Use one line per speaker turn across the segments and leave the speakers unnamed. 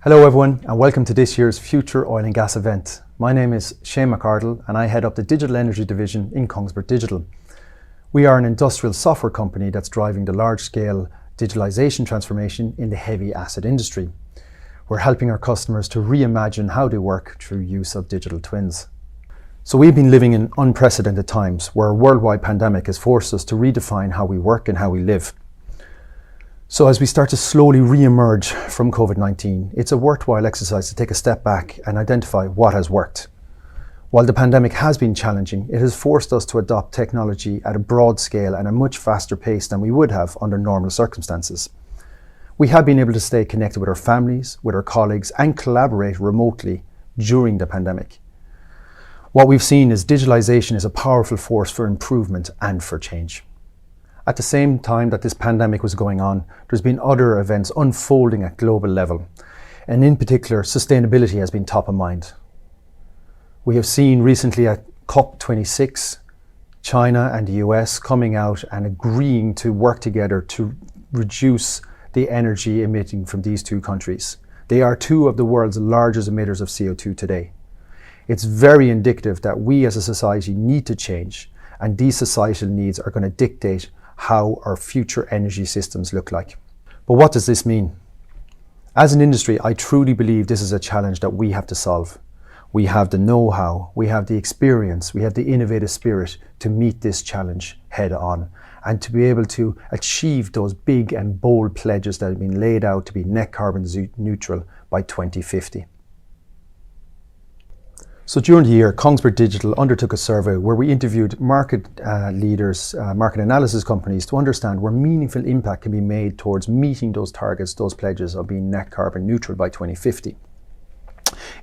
Hello everyone and welcome to this year's Future Oil and Gas event. My name is Shane McArdle and I head up the Digital Energy Division in Kongsberg Digital. We are an industrial software company that's driving the large-scale digitalization transformation in the heavy asset industry. We're helping our customers to reimagine how they work through use of digital twins. So we've been living in unprecedented times where a worldwide pandemic has forced us to redefine how we work and how we live. So as we start to slowly re-emerge from COVID-19, it's a worthwhile exercise to take a step back and identify what has worked. While the pandemic has been challenging, it has forced us to adopt technology at a broad scale and a much faster pace than we would have under normal circumstances. We have been able to stay connected with our families, with our colleagues, and collaborate remotely during the pandemic. What we've seen is digitalization is a powerful force for improvement and for change. At the same time that this pandemic was going on, there's been other events unfolding at global level, and in particular, sustainability has been top of mind. We have seen recently at COP26, China and the US coming out and agreeing to work together to reduce the energy emitting from these two countries. They are two of the world's largest emitters of CO2 today. It's very indicative that we as a society need to change, and these societal needs are going to dictate how our future energy systems look like. But what does this mean? As an industry, I truly believe this is a challenge that we have to solve. We have the know-how, we have the experience, we have the innovative spirit to meet this challenge head on and to be able to achieve those big and bold pledges that have been laid out to be net carbon neutral by 2050. So during the year, Kongsberg Digital undertook a survey where we interviewed market leaders, market analysis companies to understand where meaningful impact can be made towards meeting those targets, those pledges of being net carbon neutral by 2050.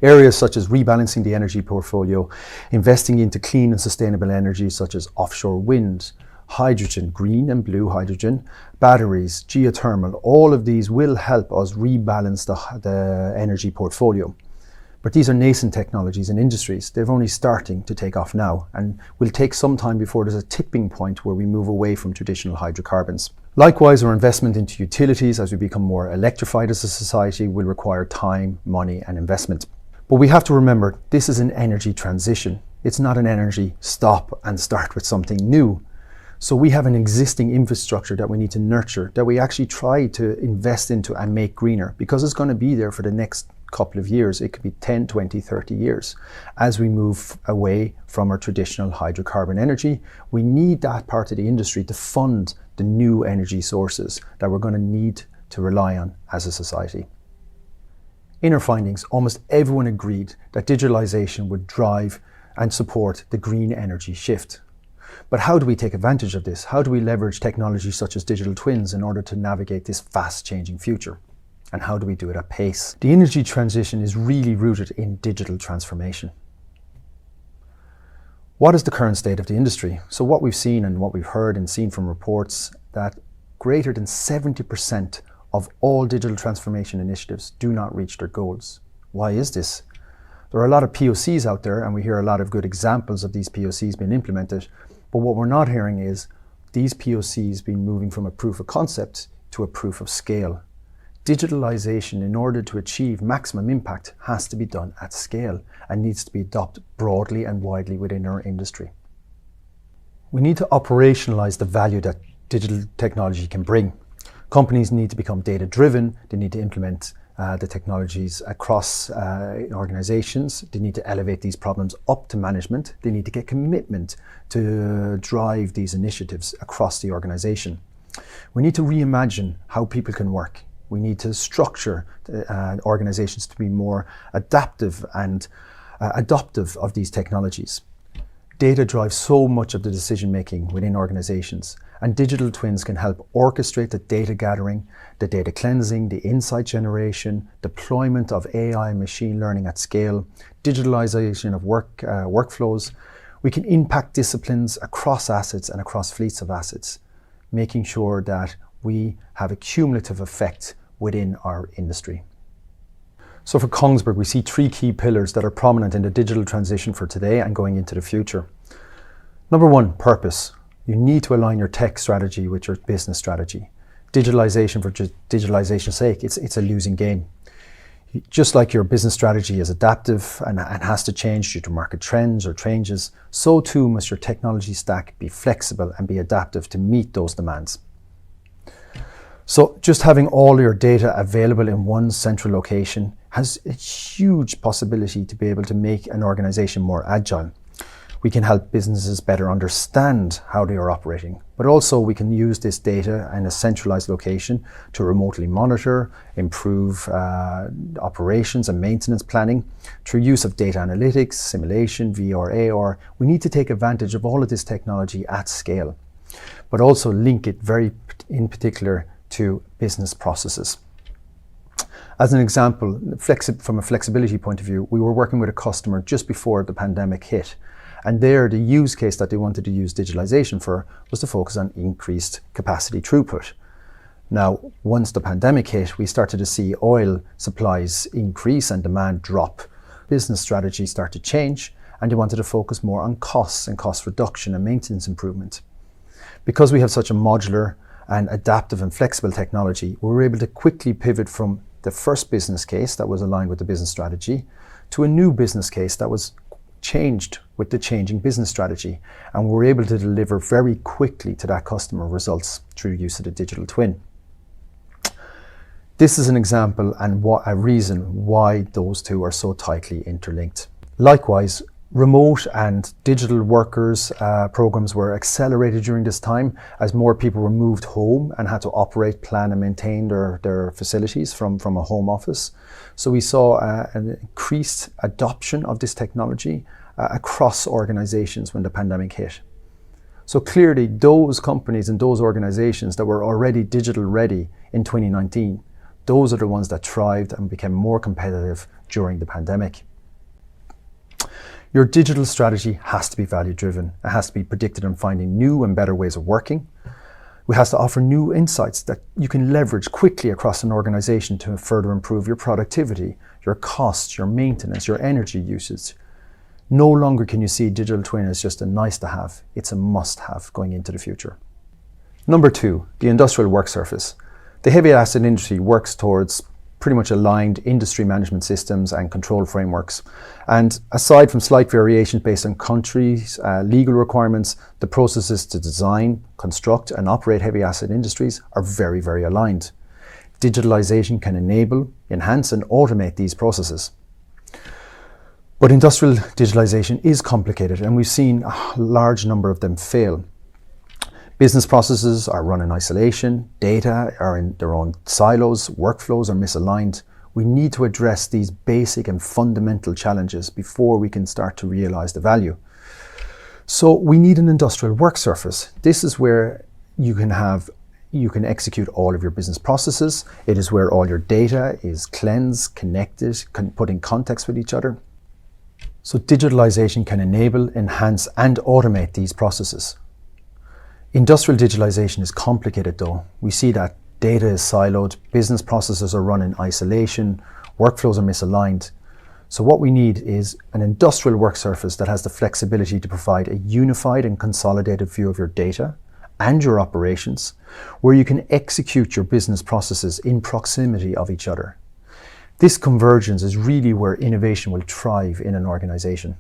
Areas such as rebalancing the energy portfolio, investing into clean and sustainable energy such as offshore wind, hydrogen, green and blue hydrogen, batteries, geothermal, all of these will help us rebalance the energy portfolio. But these are nascent technologies and industries. They're only starting to take off now and will take some time before there's a tipping point where we move away from traditional hydrocarbons. Likewise, our investment into utilities as we become more electrified as a society will require time, money and investment. But we have to remember this is an energy transition. It's not an energy stop and start with something new. So we have an existing infrastructure that we need to nurture, that we actually try to invest into and make greener because it's going to be there for the next couple of years. It could be 10, 20, 30 years. As we move away from our traditional hydrocarbon energy, we need that part of the industry to fund the new energy sources that we're going to need to rely on as a society. In our findings, almost everyone agreed that digitalization would drive and support the green energy shift. But how do we take advantage of this? How do we leverage technology such as digital twins in order to navigate this fast-changing future? And how do we do it at pace? The energy transition is really rooted in digital transformation. What is the current state of the industry? So what we've seen and what we've heard and seen from reports that greater than 70% of all digital transformation initiatives do not reach their goals. Why is this? There are a lot of POCs out there and we hear a lot of good examples of these POCs being implemented, but what we're not hearing is these POCs being moving from a proof of concept to a proof of scale. Digitalization, in order to achieve maximum impact, has to be done at scale and needs to be adopted broadly and widely within our industry. We need to operationalize the value that digital technology can bring. Companies need to become data-driven, they need to implement the technologies across organizations, they need to elevate these problems up to management, they need to get commitment to drive these initiatives across the organization. We need to reimagine how people can work. We need to structure organizations to be more adaptive and adoptive of these technologies. Data drives so much of the decision making within organizations, and digital twins can help orchestrate the data gathering, the data cleansing, the insight generation, deployment of AI and machine learning at scale, digitalization of workflows. We can impact disciplines across assets and across fleets of assets, making sure that we have a cumulative effect within our industry. So for Kongsberg, we see three key pillars that are prominent in the digital transition for today and going into the future. Number one, purpose. You need to align your tech strategy with your business strategy. Digitalization for digitalization's sake, it's a losing game. Just like your business strategy is adaptive and has to change due to market trends or changes, so too must your technology stack be flexible and be adaptive to meet those demands. So just having all your data available in one central location has a huge possibility to be able to make an organization more agile. We can help businesses better understand how they are operating, but also we can use this data in a centralized location to remotely monitor, improve operations and maintenance planning through use of data analytics, simulation, VR, AR. We need to take advantage of all of this technology at scale, but also link it in particular to business processes. As an example, from a flexibility point of view, we were working with a customer just before the pandemic hit. And there, the use case that they wanted to use digitalization for was to focus on increased capacity throughput. Now, once the pandemic hit, we started to see oil supplies increase and demand drop. Business strategy started to change, and they wanted to focus more on costs and cost reduction and maintenance improvement. Because we have such a modular and adaptive and flexible technology, we were able to quickly pivot from the first business case that was aligned with the business strategy to a new business case that was changed with the changing business strategy, and we're able to deliver very quickly to that customer results through use of the digital twin. This is an example and a reason why those two are so tightly interlinked. Likewise, remote and digital workers programs were accelerated during this time as more people were moved home and had to operate, plan and maintain their facilities from a home office. So we saw an increased adoption of this technology across organizations when the pandemic hit. So clearly those companies and those organizations that were already digital ready in 2019, those are the ones that thrived and became more competitive during the pandemic. Your digital strategy has to be value driven. It has to be predicted on finding new and better ways of working. It has to offer new insights that you can leverage quickly across an organization to further improve your productivity, your costs, your maintenance, your energy usage. No longer can you see digital twin as just a nice to have. It's a must have going into the future. Number 2, the industrial work surface. The heavy asset industry works towards pretty much aligned industry management systems and control frameworks. And aside from slight variations based on countries, legal requirements, the processes to design, construct and operate heavy asset industries are very, very aligned. Digitalization can enable, enhance and automate these processes. But industrial digitalization is complicated, and we've seen a large number of them fail. Business processes are run in isolation, data are in their own silos, workflows are misaligned. We need to address these basic and fundamental challenges before we can start to realize the value. So we need an industrial work surface. This is where you can execute all of your business processes. It is where all your data is cleansed, connected, put in context with each other. So digitalization can enable, enhance and automate these processes. Industrial digitalization is complicated though. We see that data is siloed, business processes are run in isolation, workflows are misaligned. So what we need is an industrial work surface that has the flexibility to provide a unified and consolidated view of your data and your operations, where you can execute your business processes in proximity of each other. This convergence is really where innovation will thrive in an organization.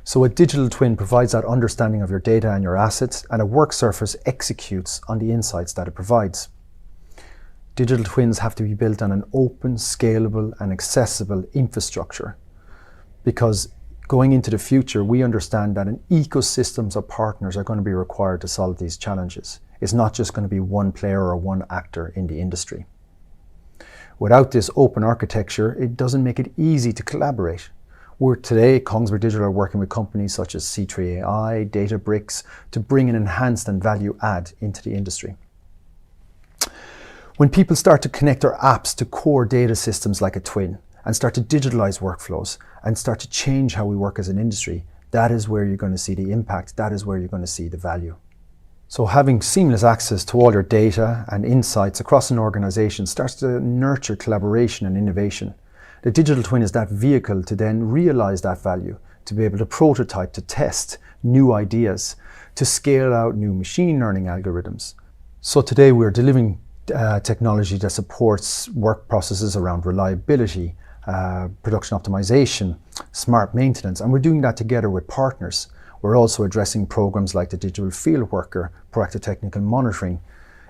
So a digital twin provides that understanding of your data and your assets, and a work surface executes on the insights that it provides. Digital twins have to be built on an open, scalable and accessible infrastructure, because going into the future, we understand that an ecosystems of partners are going to be required to solve these challenges. It's not just going to be one player or one actor in the industry. Without this open architecture, it doesn't make it easy to collaborate. We're today, Kongsberg Digital are working with companies such as C3AI, Databricks, to bring an enhanced and value add into the industry. When people start to connect their apps to core data systems like a twin and start to digitalize workflows and start to change how we work as an industry, that is where you're going to see the impact, that is where you're going to see the value. So having seamless access to all your data and insights across an organization starts to nurture collaboration and innovation. The digital twin is that vehicle to then realize that value, to be able to prototype, to test new ideas, to scale out new machine learning algorithms. So today we're delivering technology that supports work processes around reliability, production optimization, smart maintenance, and we're doing that together with partners. We're also addressing programs like the digital field worker, proactive technical monitoring,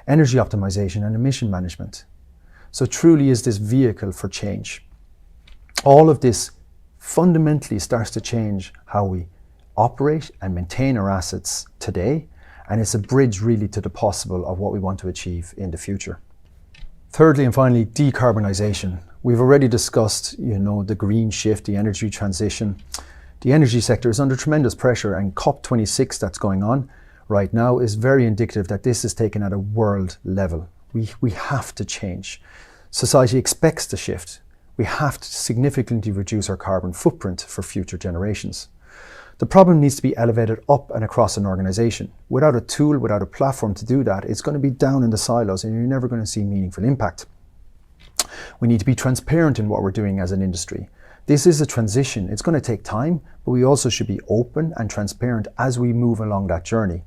energy optimization, and emission management. So truly is this vehicle for change. All of this fundamentally starts to change how we operate and maintain our assets today, and it's a bridge really to the possible of what we want to achieve in the future. Thirdly and finally, decarbonisation. We've already discussed, the green shift, the energy transition. The energy sector is under tremendous pressure, and COP26 that's going on right now is very indicative that this is taken at a world level. We have to change. Society expects the shift. We have to significantly reduce our carbon footprint for future generations. The problem needs to be elevated up and across an organisation. Without a tool, without a platform to do that, it's going to be down in the silos and you're never going to see meaningful impact. We need to be transparent in what we're doing as an industry. This is a transition. It's going to take time, but we also should be open and transparent as we move along that journey.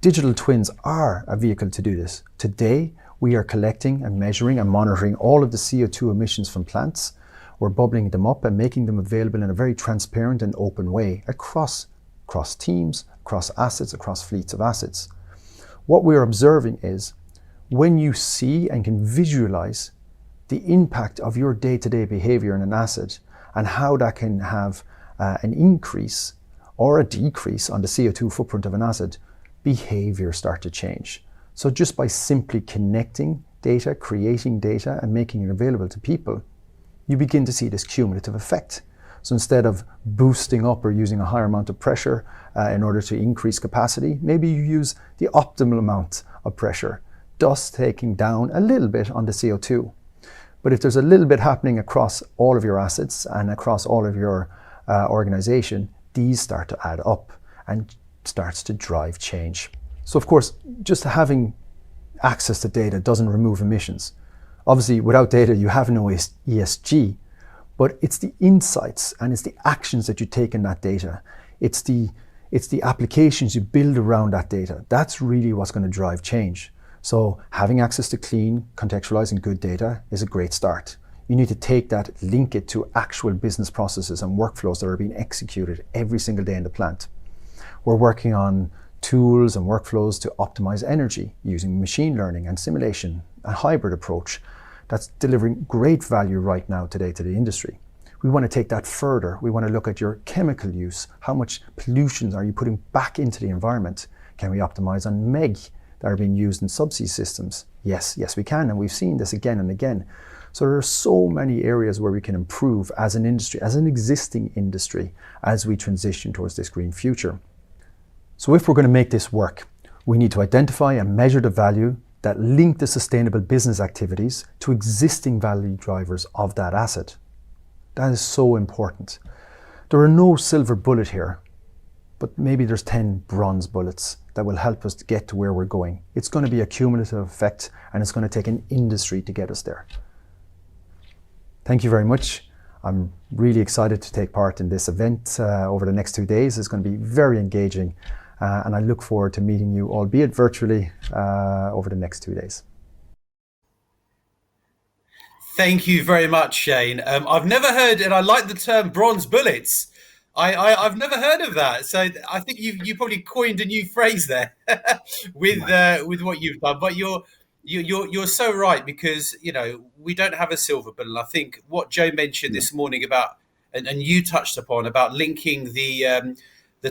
Digital twins are a vehicle to do this. Today, we are collecting and measuring and monitoring all of the CO2 emissions from plants. We're bubbling them up and making them available in a very transparent and open way across teams, across assets, across fleets of assets. What we're observing is when you see and can visualize the impact of your day-to-day behavior in an asset and how that can have an increase or a decrease on the CO2 footprint of an asset, behavior start to change. So just by simply connecting data, creating data and making it available to people, you begin to see this cumulative effect. So instead of boosting up or using a higher amount of pressure in order to increase capacity, maybe you use the optimal amount of pressure, thus taking down a little bit on the CO2. But if there's a little bit happening across all of your assets and across all of your organization, these start to add up and starts to drive change. So of course, just having access to data doesn't remove emissions. Obviously, without data, you have no ESG, but it's the insights and it's the actions that you take in that data. It's the applications you build around that data. That's really what's going to drive change. So having access to clean, contextualized and good data is a great start. You need to take that, link it to actual business processes and workflows that are being executed every single day in the plant. We're working on tools and workflows to optimize energy using machine learning and simulation, a hybrid approach that's delivering great value right now today to the industry. We want to take that further. We want to look at your chemical use. How much pollution are you putting back into the environment? Can we optimize on MEG that are being used in subsea systems? Yes, we can, and we've seen this again and again. So there are so many areas where we can improve as an industry, as an existing industry, as we transition towards this green future. So if we're going to make this work, we need to identify and measure the value that link the sustainable business activities to existing value drivers of that asset. That is so important. There are no silver bullet here, but maybe there's 10 bronze bullets that will help us to get to where we're going. It's going to be a cumulative effect and it's going to take an industry to get us there. Thank you very much. I'm really excited to take part in this event over the next 2 days. It's going to be very engaging. And I look forward to meeting you, albeit virtually, over the next 2 days.
Thank you very much, Shane. I've never heard, and I like the term bronze bullets. I've never heard of that. So I think you probably coined a new phrase there with what you've done. But you're so right, because we don't have a silver bullet. I think what Joe mentioned this morning about, and you touched upon, about linking the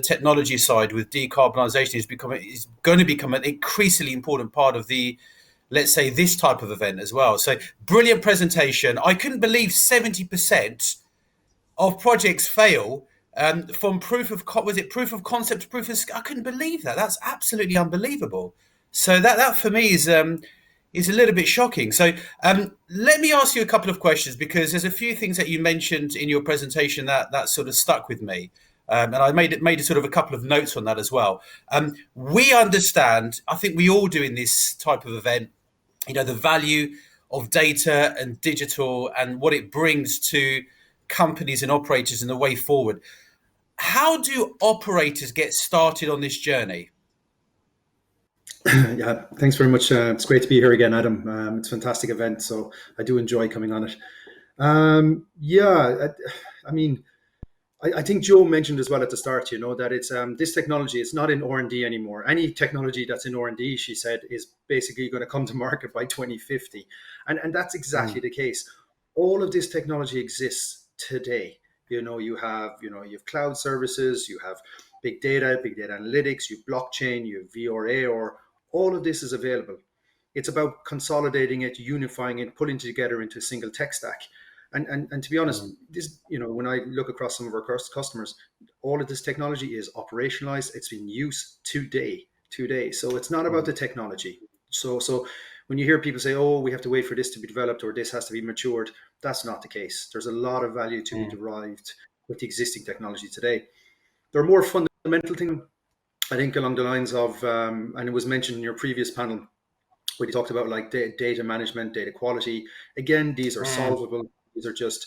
technology side with decarbonisation is going to become an increasingly important part of the, let's say, this type of event as well. So brilliant presentation. I couldn't believe 70% of projects fail from proof of concept to proof of, I couldn't believe that. That's absolutely unbelievable. So that for me is a little bit shocking. So let me ask you a couple of questions, because there's a few things that you mentioned in your presentation that sort of stuck with me. And I made a sort of a couple of notes on that as well. We understand, I think we all do in this type of event, the value of data and digital and what it brings to companies and operators and the way forward. How do operators get started on this journey?
Yeah, thanks very much. It's great to be here again, Adam. It's a fantastic event, so I do enjoy coming on it. Yeah, I mean, I think Joe mentioned as well at the start, that it's this technology. It's not in R&D anymore. Any technology that's in R&D, she said, is basically going to come to market by 2050, and that's exactly
Mm.
the case. All of this technology exists today. You have cloud services, you have big data analytics, you have blockchain, you have VRA, or all of this is available. It's about consolidating it, unifying it, pulling it together into a single tech stack. And to be honest,
Mm.
this, when I look across some of our customers, all of this technology is operationalized. It's in use today. So it's not about
Mm.
the technology. So when you hear people say, "Oh, we have to wait for this to be developed or this has to be matured," that's not the case. There's a lot of value to be
Mm.
derived with the existing technology today. There are more fundamental things, I think, along the lines of, and it was mentioned in your previous panel, we talked about like data management, data quality. Again, these are
Mm.
solvable. These are just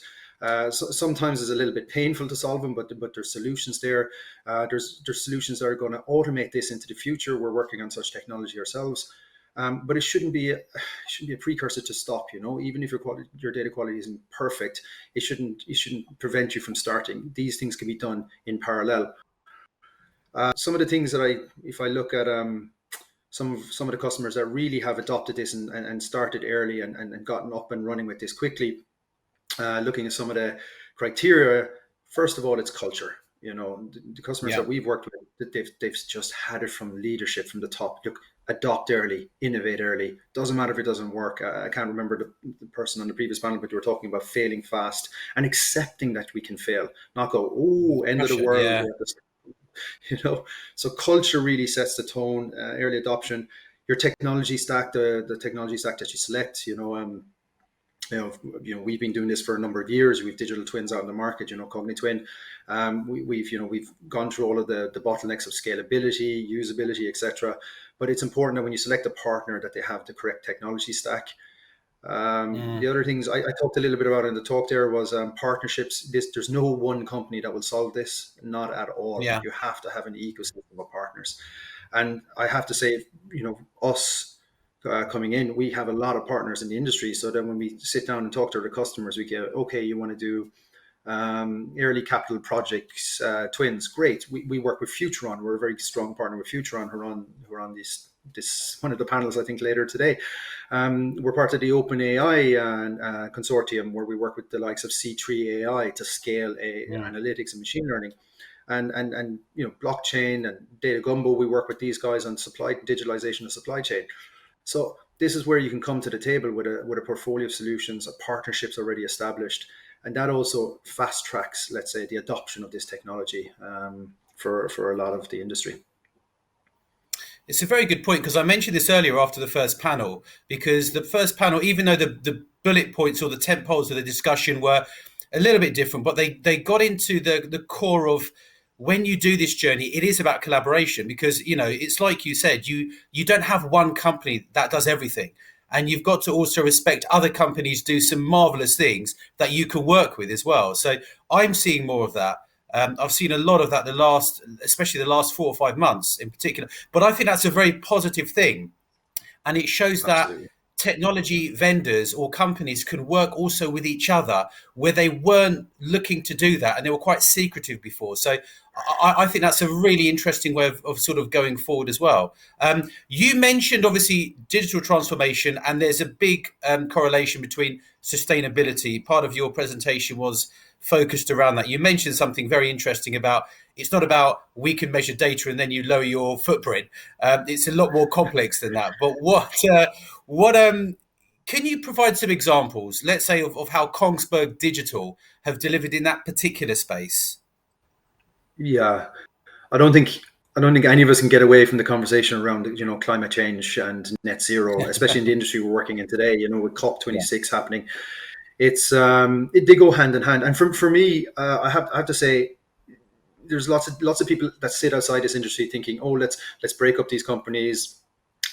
sometimes it's a little bit painful to solve them, but there's solutions there. There's solutions that are going to automate this into the future. We're working on such technology ourselves, but it shouldn't be a precursor to stop. Even if your data quality isn't perfect, it shouldn't prevent you from starting. These things can be done in parallel. Some of the things that if I look at some of the customers that really have adopted this and started early and gotten up and running with this quickly, looking at some of the criteria, first of all, it's culture. The customers
Yeah.
that we've worked with, that they've just had it from leadership from the top. Look, adopt early, innovate early. Doesn't matter if it doesn't work. I can't remember the person on the previous panel, but they were talking about failing fast and accepting that we can fail, not go, oh, end of the
Passion.
world.
Yeah.
you know so culture really sets the tone. Early adoption, your technology stack, the technology stack that you select. We've been doing this for a number of years. We've digital twins out in the market, CogniTwin. We've gone through all of the bottlenecks of scalability, usability, etc. But it's important that when you select a partner that they have the correct technology stack. The
Mm.
other things I talked a little bit about in the talk there was partnerships. There's no one company that will solve this, not at all.
Yeah.
You have to have an ecosystem of partners, and I have to say, us coming in, we have a lot of partners in the industry. So then when we sit down and talk to the customers, we go, okay, you want to do early capital projects, twins, great. We work with Futuron. We're a very strong partner with Futuron, who are on this one of the panels, I think, later today. We're part of the OpenAI consortium, where we work with the likes of C3 AI to scale
Mm.
analytics and machine learning. And blockchain and data gumbo, we work with these guys on supply digitalization of supply chain. So this is where you can come to the table with a portfolio of solutions, of partnerships already established, and that also fast tracks, let's say, the adoption of this technology for a lot of the industry.
It's a very good point, because I mentioned this earlier after the first panel, because the first panel, even though the bullet points or the tent poles of the discussion were a little bit different, but they got into the core of, when you do this journey, it is about collaboration, because it's like you said, you don't have one company that does everything, and you've got to also respect other companies do some marvelous things that you can work with as well. So I'm seeing more of that. I've seen a lot of that especially the last 4 or 5 months in particular. But I think that's a very positive thing, and it shows that
Absolutely.
technology vendors or companies can work also with each other, where they weren't looking to do that, and they were quite secretive before. So I think that's a really interesting way of sort of going forward as well. You mentioned obviously digital transformation, and there's a big correlation between sustainability. Part of your presentation was focused around that. You mentioned something very interesting about, it's not about we can measure data and then you lower your footprint. It's a lot more complex than that. But what can you provide some examples, let's say, of how Kongsberg Digital have delivered in that particular space?
Yeah, I don't think I don't think any of us can get away from the conversation around climate change and net zero, especially in the industry we're working in today. With
Yeah.
COP26 happening, they go hand in hand. And for me, I have to say, there's lots of people that sit outside this industry thinking, oh, let's break up these companies.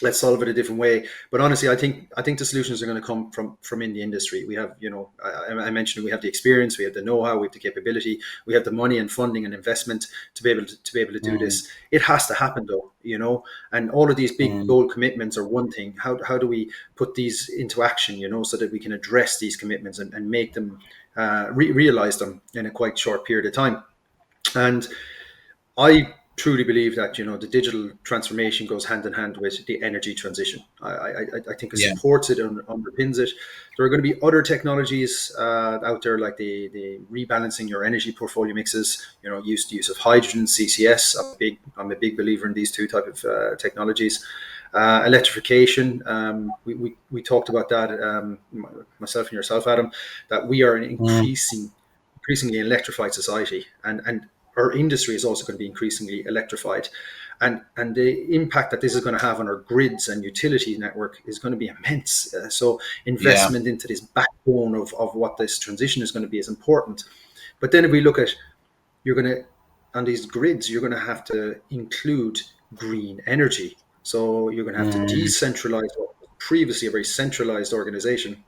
let's solve it a different way. But honestly, I think the solutions are going to come from in the industry. We have, I mentioned we have the experience, we have the know-how, we have the capability, we have the money and funding and investment to be able to do
Mm,
this. It has to happen though, and all of these big
mm.
bold commitments are one thing. How do we put these into action, so that we can address these commitments and make them realize them in a quite short period of time. And I truly believe that the digital transformation goes hand in hand with the energy transition. I think it
Yeah,
supports it and underpins it. There are going to be other technologies out there, like the rebalancing your energy portfolio mixes. Use of hydrogen, CCS. I'm a big believer in these two type of technologies. Electrification. We talked about that, myself and yourself, Adam. That we are an
mm,
increasingly electrified society, and our industry is also going to be increasingly electrified, and the impact that this is going to have on our grids and utility network is going to be immense. So
yeah,
investment into this backbone of what this transition is going to be is important. But then if we look at, you're going to on these grids, you're going to have to include green energy. So you're going to have to
mm,
decentralize what was previously a very centralized organization,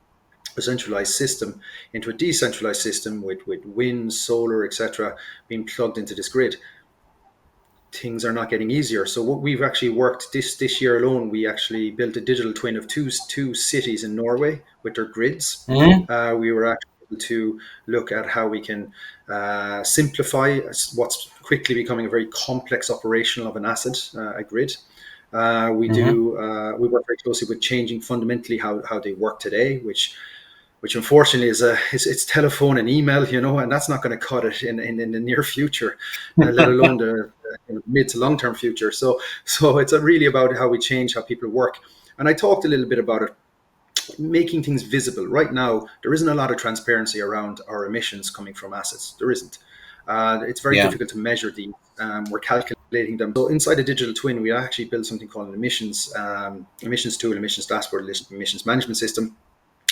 a centralized system, into a decentralized system with wind, solar, etc., being plugged into this grid. Things are not getting easier. So what we've actually worked this year alone, we actually built a digital twin of two cities in Norway with their grids.
mm,
We were actually able to look at how we can simplify what's quickly becoming a very complex operational of an asset, a grid.
mhm.
We work very closely with changing fundamentally how they work today, which unfortunately is it's telephone and email, and that's not going to cut it in the near future, let alone the mid to long term future. So it's really about how we change how people work. And I talked a little bit about it, making things visible. Right now, there isn't a lot of transparency around our emissions coming from assets. There isn't. It's very
Yeah.
difficult to measure these. We're calculating them. So inside a digital twin, we actually build something called an emissions tool, emissions dashboard, emissions management system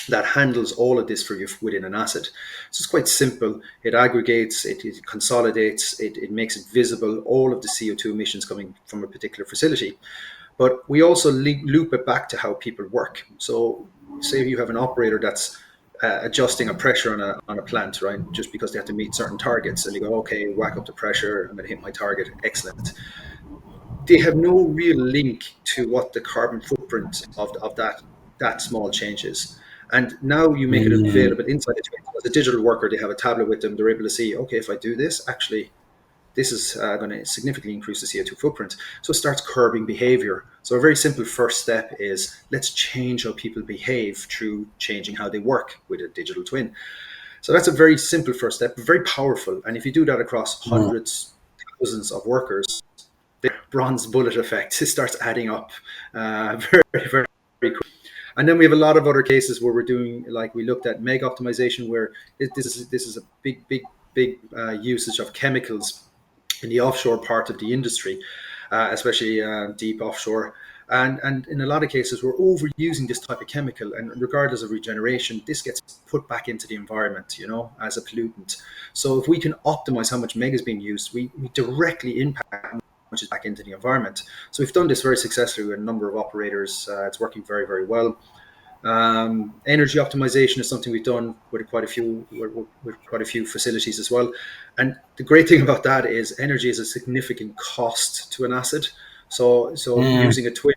that handles all of this for you within an asset. So it's quite simple. It aggregates, it consolidates, it makes it visible, all of the CO2 emissions coming from a particular facility. But we also loop it back to how people work. So say you have an operator that's adjusting a pressure on a plant, right? Just because they have to meet certain targets, and they go, okay, whack up the pressure, I'm going to hit my target, excellent. They have no real link to what the carbon footprint of that small change is. And now you make it
Mm,
available inside the twin. As a digital worker, they have a tablet with them. They're able to see, okay, if I do this, actually, this is going to significantly increase the CO2 footprint. So it starts curbing behavior. So a very simple first step is, let's change how people behave through changing how they work with a digital twin. So that's a very simple first step, very powerful. And if you do that across
mm,
hundreds, thousands of workers, the bronze bullet effect starts adding up very, very quickly. And then we have a lot of other cases where we're doing, like we looked at meg optimization, where this is a big usage of chemicals in the offshore part of the industry, especially deep offshore. And in a lot of cases, we're overusing this type of chemical, and regardless of regeneration, this gets put back into the environment, as a pollutant. So if we can optimize how much meg is being used, we directly impact much is back into the environment. So we've done this very successfully with a number of operators. It's working very, very well. Energy optimization is something we've done with quite a few facilities as well. And the great thing about that is energy is a significant cost to an asset. So
mm.
using a twin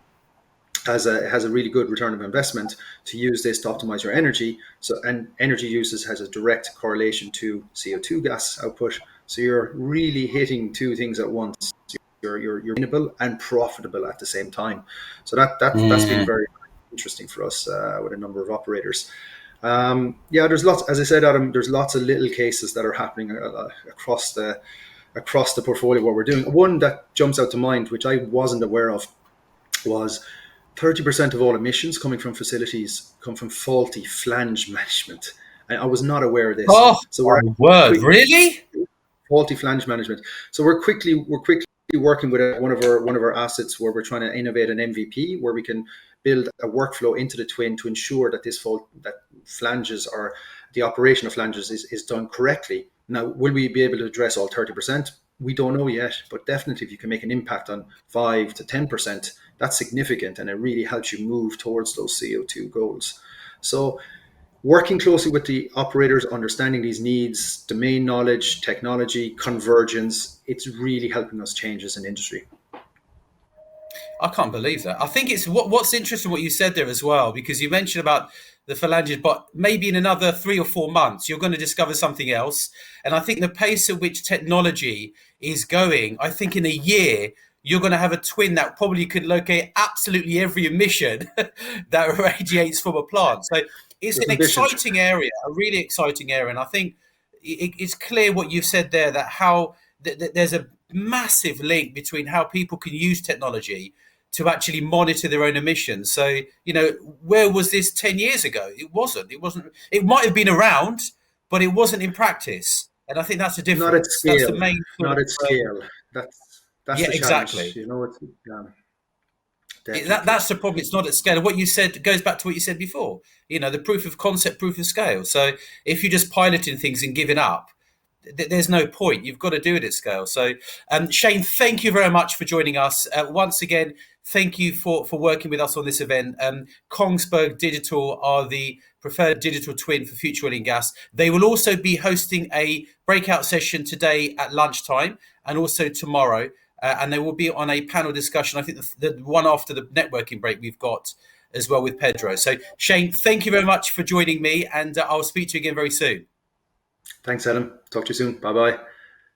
has a really good return of investment to use this to optimize your energy. So, and energy uses has a direct correlation to CO2 gas output. So you're really hitting two things at once. You're sustainable and profitable at the same time. So that's been
Mm.
very interesting for us with a number of operators. Yeah, there's lots. As I said, Adam, there's lots of little cases that are happening across the portfolio. What we're doing. One that jumps out to mind, which I wasn't aware of, was 30% of all emissions coming from facilities come from faulty flange management. And I was not aware of this.
Oh,
So we're
my word!
quick
Really?
faulty flange management. So we're quickly working with one of our assets where we're trying to innovate an MVP where we can build a workflow into the twin to ensure that that flanges or the operation of flanges is done correctly. Now, will we be able to address all 30%? We don't know yet, but definitely if you can make an impact on 5 to 10%, that's significant, and it really helps you move towards those CO2 goals. So working closely with the operators, understanding these needs, domain knowledge, technology, convergence, it's really helping us change as an industry.
I can't believe that. I think it's what's interesting what you said there as well, because you mentioned about the phalanges, but maybe in another 3 or 4 months you're going to discover something else. And I think the pace at which technology is going, I think in a year you're going to have a twin that probably could locate absolutely every emission that radiates from a plant. So it's
There's
an
ambitions.
exciting area, a really exciting area. And I think it's clear what you've said there, that how there's a massive link between how people can use technology to actually monitor their own emissions. So, where was this 10 years ago? It wasn't. It might have been around, but it wasn't in practice. And I think that's the
Not at
difference. That's the
scale.
main sort
Not
of,
at scale. That's
yeah,
the challenge.
exactly.
It's definitely.
That's the problem. It's not at scale. What you said goes back to what you said before. The proof of concept, proof of scale. So if you're just piloting things and giving up, there's no point. You've got to do it at scale. So, Shane, thank you very much for joining us. Once again, thank you for working with us on this event. Kongsberg Digital are the preferred digital twin for future oil and gas. They will also be hosting a breakout session today at lunchtime and also tomorrow. And they will be on a panel discussion. I think the one after the networking break we've got as well with Pedro. So, Shane, thank you very much for joining me, and I'll speak to you again very soon.
Thanks, Adam. Talk to you soon. Bye-bye.